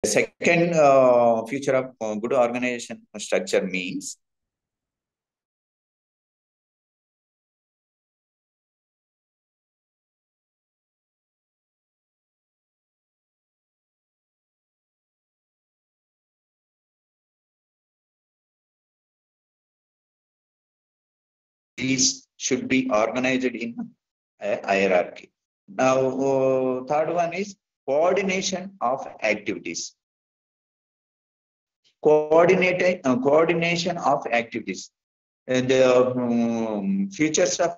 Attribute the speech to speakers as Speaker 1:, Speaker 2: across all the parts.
Speaker 1: second feature of good organization structure means these should be organized in a hierarchy. Now, third one is coordination of activities. Coordination of activities. The features of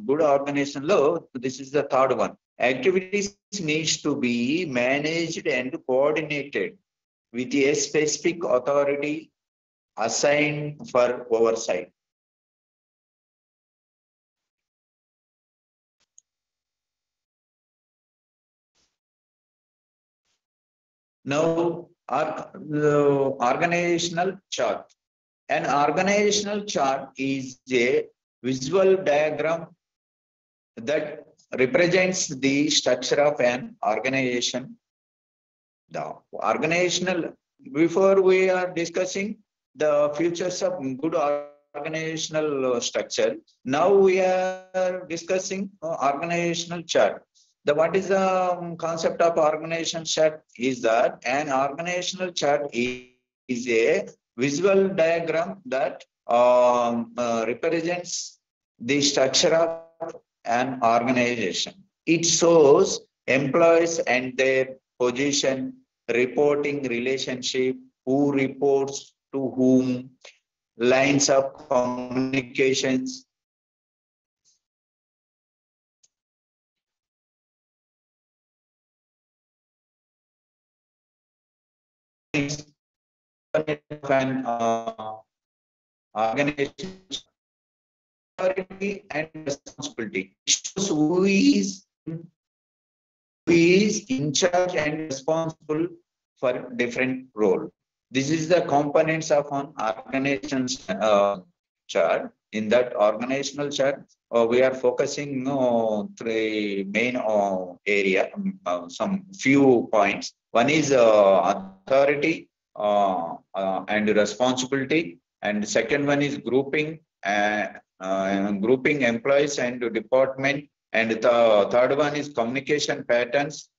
Speaker 1: good organization law, this is the third one. Activities needs to be managed and coordinated with a specific authority assigned for oversight. Now, organizational chart. An organizational chart is a visual diagram that represents the structure of an organization. The organizational, before we are discussing the features of good organizational structure, now we are discussing organizational chart. What is the concept of organizational chart is that an organizational chart is a visual diagram that represents the structure of an organization. It shows employees and their position, reporting relationship, who reports to whom, lines of communications. An organization authority and responsibility. It shows who is in charge and responsible for different role. This is the components of an organization chart. In that organizational chart, we are focusing three main area, some few points. One is authority and responsibility, and the second one is grouping employees and department, and the third one is communications patterns.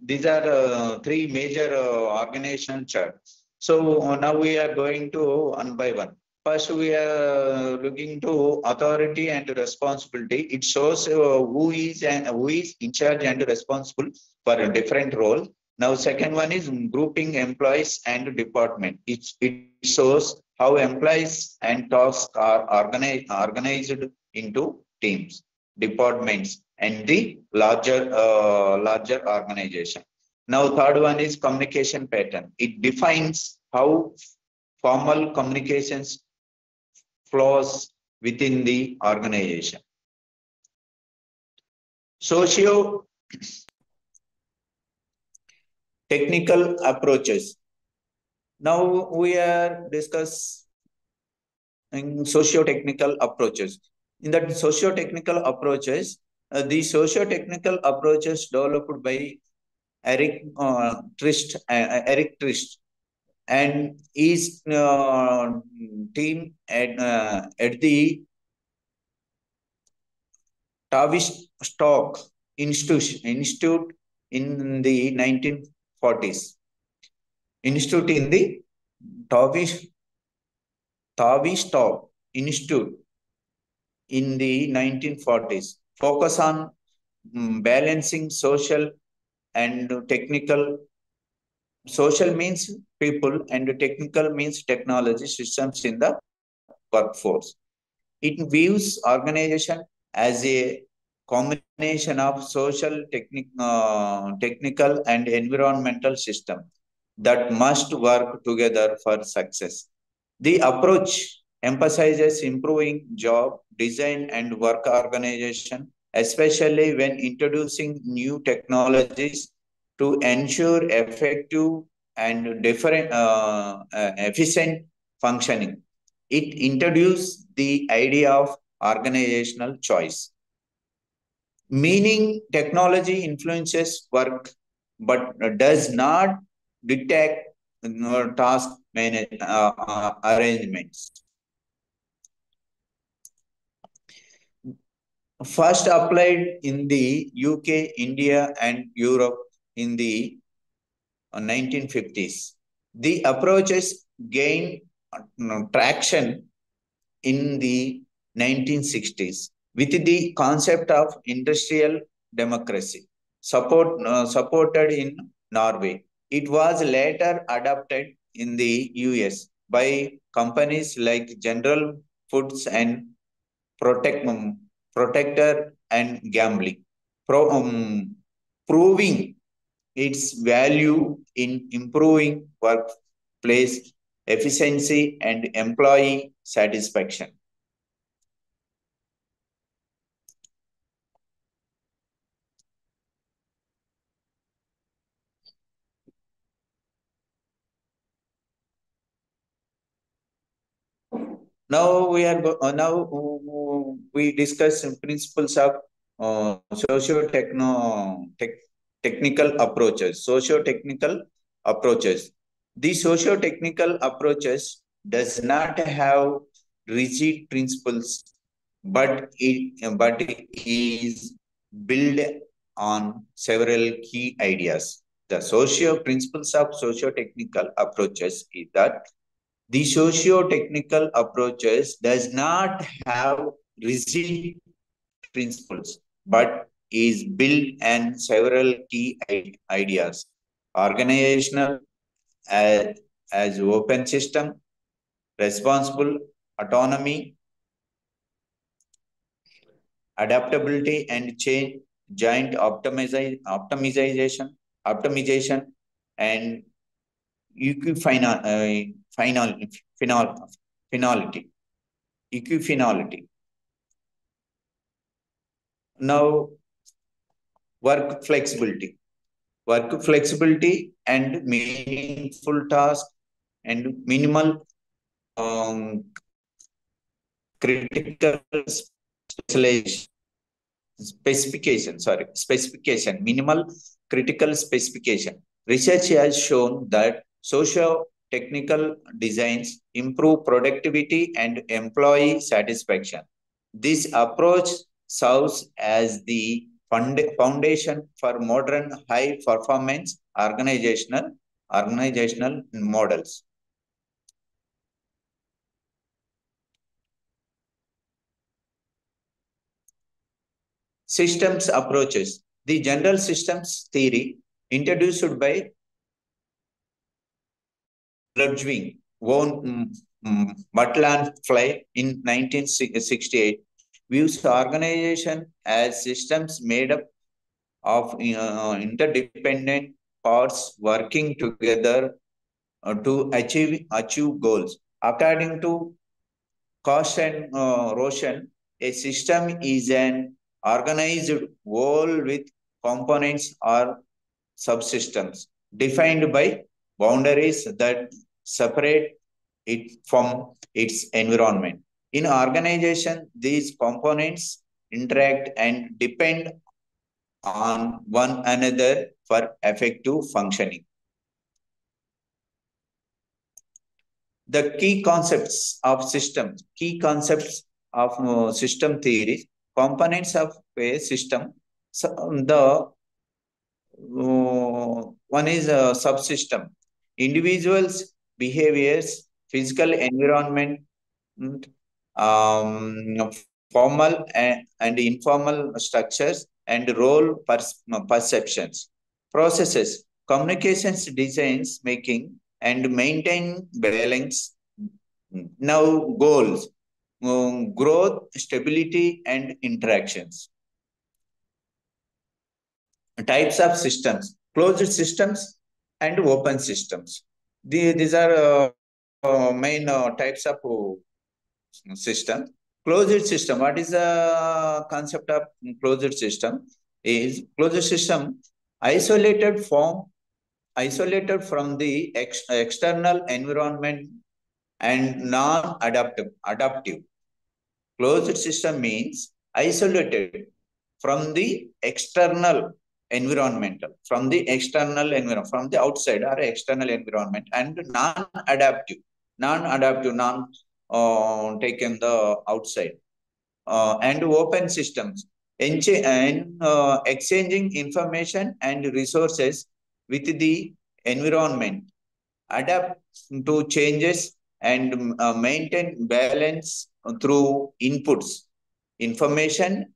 Speaker 1: These are three major organizational charts. So now we are going to one by one. First, we are looking to authority and responsibility. It shows who is in charge and responsible for a different role. Now, second one is grouping employees and department. It shows how employees and tasks are organized into teams, departments, and the larger organization. Now, third one is communication pattern. It defines how formal communications flows within the organization. Socio-technical approaches. Now we are discussing socio-technical approaches. In that socio-technical approaches, the socio-technical approaches developed by Eric Trist, and his team at the Tavistock Institute in the 1940s. Institute in the Tavistock Institute in the 1940s. Focus on balancing social and technical. Social means people and technical means technology systems in the workforce. It views organization as a combination of social, technical and environmental system that must work together for success. The approach emphasizes improving job design and work organization, especially when introducing new technologies to ensure effective and efficient functioning. It introduced the idea of organizational choice. meaning technology influences work but does not dictate task arrangements. First applied in the UK, India, and Europe in the 1950s. The approaches gained traction in the 1960s with the concept of industrial democracy supported in Norway. It was later adopted in the US by companies like General Foods and Protect, Protector and Gambling, proving its value in improving workplace efficiency and employee satisfaction. Now we discuss some principles of technical approaches. Socio-technical approaches. The socio-technical approaches does not have rigid principles, but it is built on several key ideas. The socio principles of socio-technical approaches is that the socio-technical approaches does not have rigid principles, but is built on several key ideas. Organizational as open system, responsible autonomy, adaptability and change, joint optimization, and finality. Equifinality. Now, work flexibility. Work flexibility and meaningful task and minimal critical specialization. Specification, minimal critical specification. Research has shown that socio-technical designs improve productivity and employee satisfaction. This approach serves as the foundation for modern high-performance organizational models. Systems approaches. The general systems theory introduced by Ludwig von Matlin in 1968 views organization as systems made up of interdependent parts working together to achieve goals. According to Cost and Roshan, a system is an organized whole with components or subsystems defined by boundaries that separate it from its environment. In organization, these components interact and depend on one another for effective functioning. The key concepts of system theory, components of a system. So the one is a subsystem, individuals, behaviors, physical environment, um, formal and informal structures, and role perceptions, processes, communications, designs, making, and maintain balance. Now, goals, growth, stability, and interactions. Types of systems, closed systems and open systems. These are main types of system. Closed system. What is the concept of closed system? Is closed system isolated from the external environment and non-adaptive. Closed system means isolated from the external environmental, from the outside or external environment, and non taken the outside, and open systems, exchanging information and resources with the environment, adapt to changes, and maintain balance through inputs, information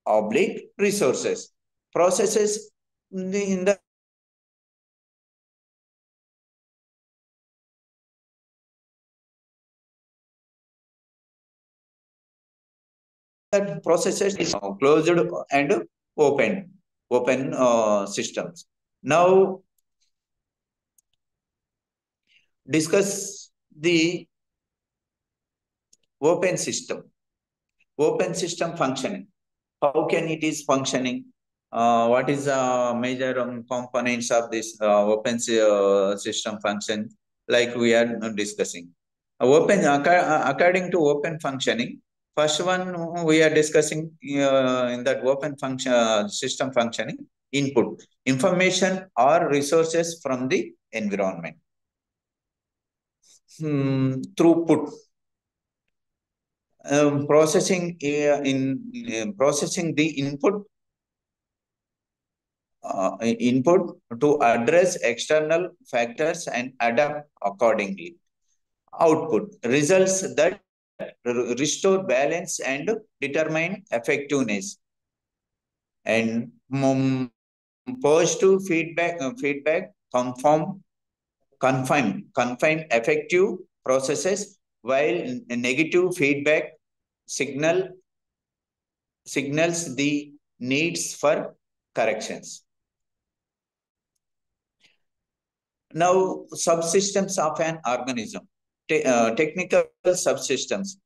Speaker 1: oblique resources, processes in the that processes is closed and open systems. Now discuss the open system. Open system functioning. How can it is functioning? What is the major components of this open system function? Like we are discussing. According to open functioning, first one we are discussing in that open function system functioning, input information or resources from the environment. Throughput, processing the input to address external factors and adapt accordingly. Output, results that restore balance and determine effectiveness. And positive feedback confine effective processes, while negative feedback signals the needs for corrections. Now, subsystems of an organism. Technical subsystems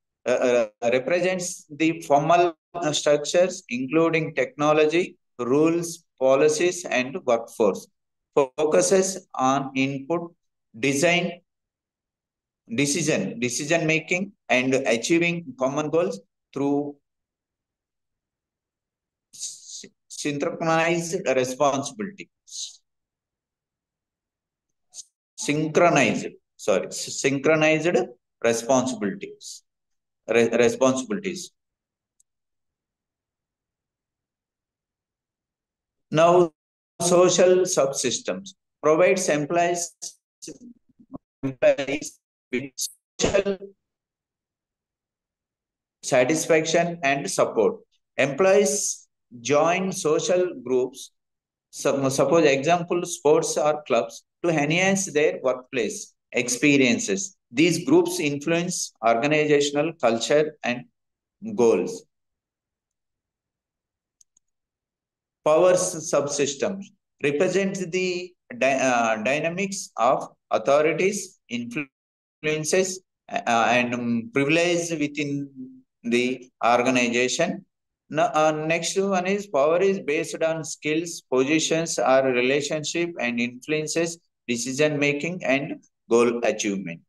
Speaker 1: represents the formal structures, including technology, rules, policies, and workforce. Focuses on input, decision making, and achieving common goals through synchronized responsibility. Synchronized responsibilities. Now, social subsystems provides employees with social satisfaction and support. Employees join social groups, suppose example sports or clubs, to enhance their workplace experiences. These groups influence organizational culture and goals. Power subsystems represent the dynamics of authorities, influences, and privilege within the organization. Now, next one is power is based on skills, positions, or relationship, and influences decision making and goal achievement.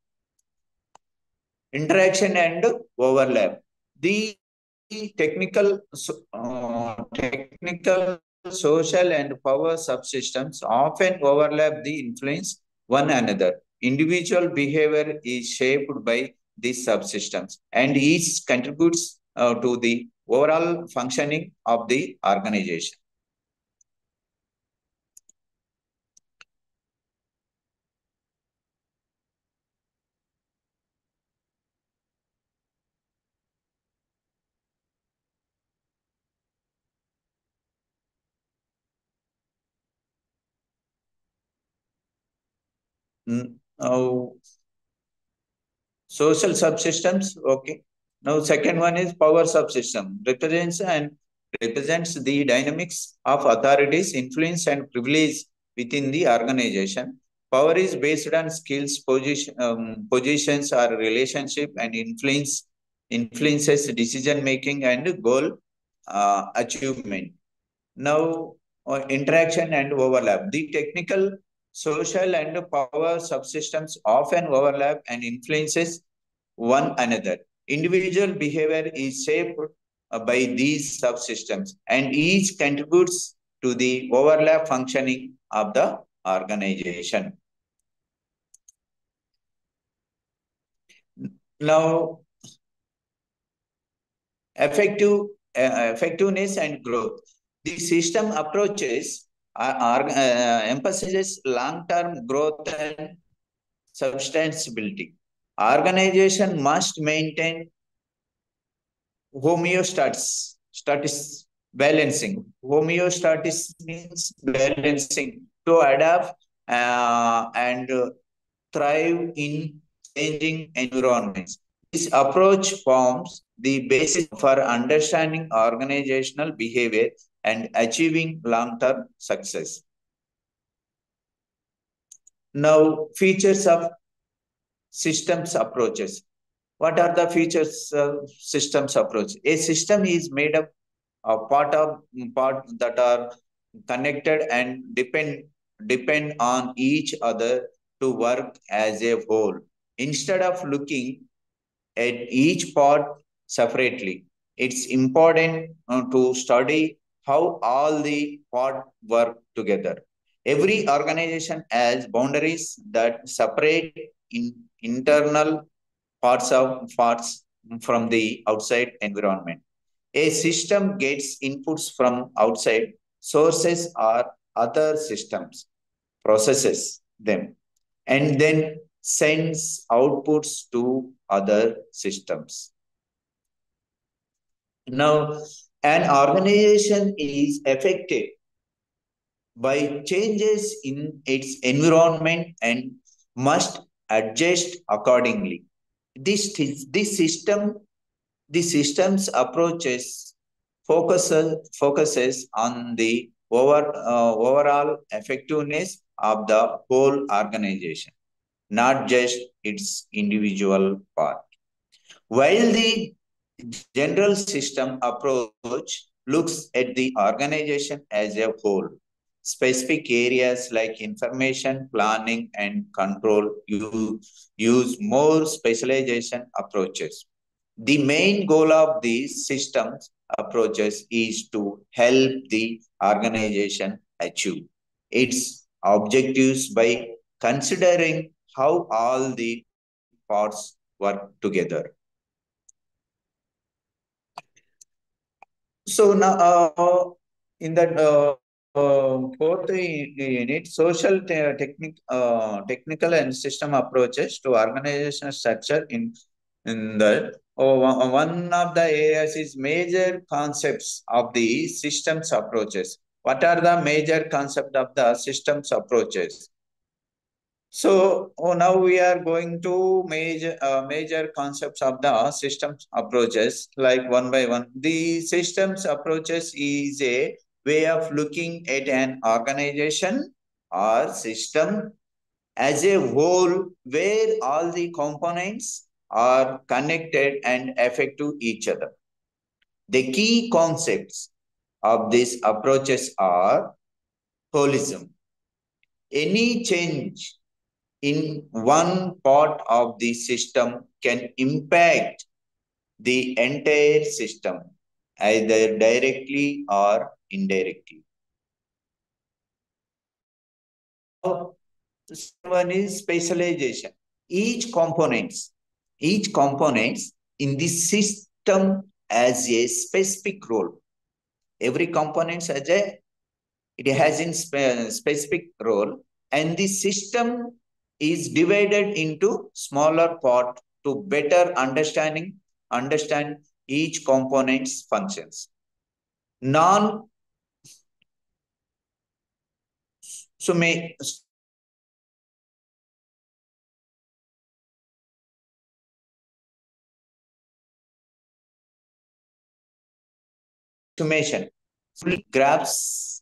Speaker 1: Interaction and overlap. The technical, social, and power subsystems often overlap the influence one another. Individual behavior is shaped by these subsystems, and each contributes to the overall functioning of the organization. Now, social subsystems, okay. Now, second one is power subsystem, represents the dynamics of authorities, influence, and privilege within the organization. Power is based on skills, positions, or relationship, and influences decision making and goal achievement. Now, interaction and overlap. The technical, social, and power subsystems often overlap and influences one another. Individual behavior is shaped by these subsystems, and each contributes to the overlap functioning of the organization. Now, effectiveness and growth. The system approaches emphasizes long-term growth and sustainability. Organization must maintain homeostasis, balancing. Homeostasis means balancing to adapt and thrive in changing environments. This approach forms the basis for understanding organizational behavior and achieving long-term success. Now, features of systems approaches. What are the features of systems approach? A system is made up of part that are connected and depend on each other to work as a whole. Instead of looking at each part separately, it's important to study how all the parts work together. Every organization has boundaries that separate internal parts from the outside environment. A system gets inputs from outside sources or other systems, processes them, and then sends outputs to other systems. Now, an organization is affected by changes in its environment and must adjust accordingly. This system, the system's approaches focuses on the overall effectiveness of the whole organization, not just its individual part. While the general system approach looks at the organization as a whole, specific areas like information, planning, and control use more specialization approaches. The main goal of these systems approaches is to help the organization achieve its objectives by considering how all the parts work together. So now, in that fourth unit, technical and system approaches to organizational structure in the one of the areas is major concepts of the systems approaches. What are the major concept of the systems approaches? So now we are going to major concepts of the systems approaches, like one by one. The systems approaches is a way of looking at an organization or system as a whole where all the components are connected and affect to each other. The key concepts of these approaches are holism. Any change in one part of the system can impact the entire system, either directly or indirectly. Now, one is specialization. Each components in the system has a specific role. Every component has a specific role, and the system is divided into smaller part to better understand each component's functions. Non summation grabs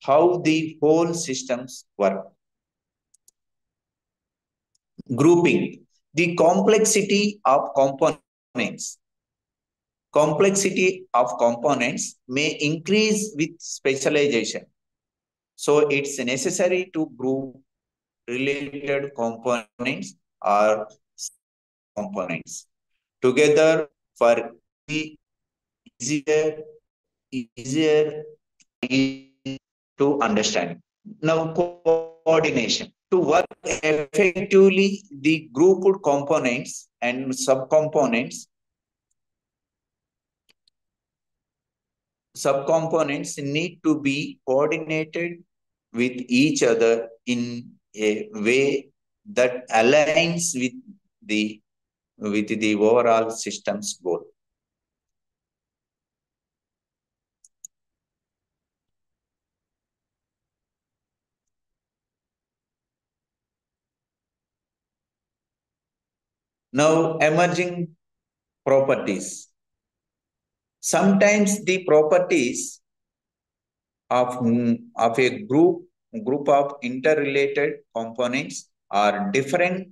Speaker 1: how the whole systems work. Grouping the complexity of components may increase with specialization. So it's necessary to group related components or components together for easy easier to understand. Now, coordination. To work effectively, the grouped components and subcomponents need to be coordinated with each other in a way that aligns with the overall system's goal. Now, emerging properties. Sometimes the properties of a group of interrelated components are different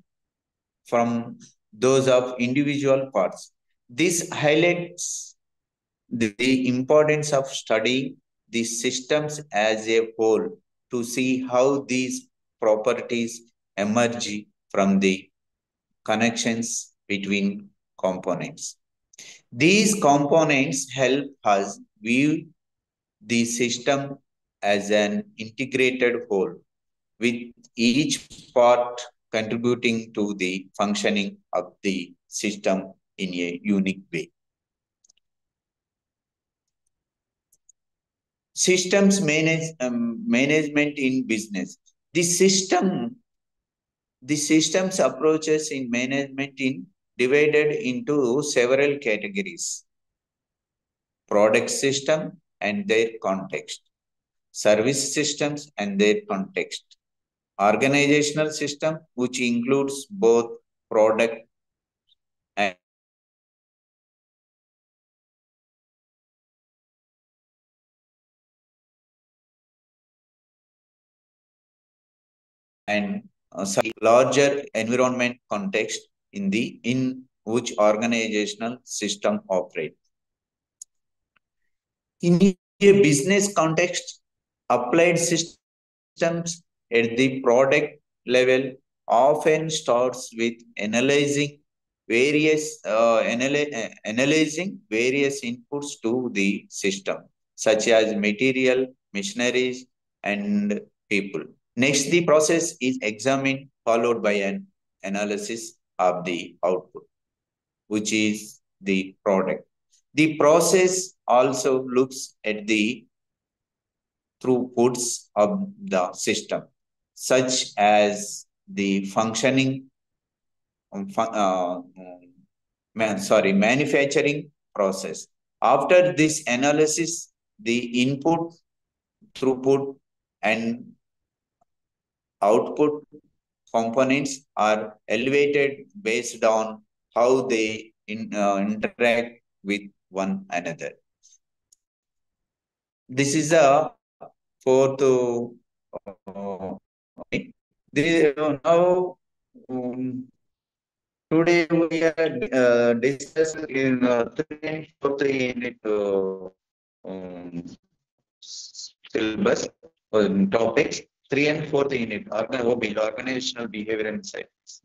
Speaker 1: from those of individual parts. This highlights the importance of studying the systems as a whole to see how these properties emerge from the connections between components. These components help us view the system as an integrated whole, with each part contributing to the functioning of the system in a unique way. Management in business. The systems approaches in management in divided into several categories: product system and their context, service systems and their context, organizational system, which includes both product and some larger environment context in which organizational system operate. In a business context, applied systems at the product level often starts with analyzing various inputs to the system, such as material, machineries, and people. Next, the process is examined, followed by an analysis of the output, which is the product. The process also looks at the throughputs of the system, such as the functioning, manufacturing process. After this analysis, the input, throughput, and output components are elevated based on how they interact with one another. This is a fourth. Now, today we are discussing in three and fourth unit syllabus topics. 3 and 4 unit organizational behavior and science.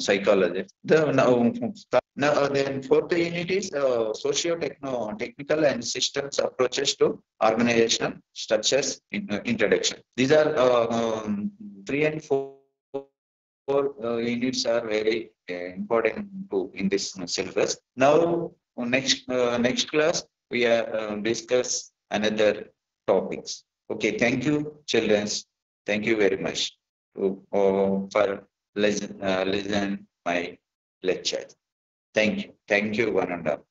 Speaker 1: Psychology. Then fourth unit is socio-technical and systems approaches to organizational structures introduction. These are 3 and 4 units are very important in this syllabus. Now, next class we are discuss another topics. Okay, thank you, children. Thank you very much for listen my lecture. Thank you, one and all.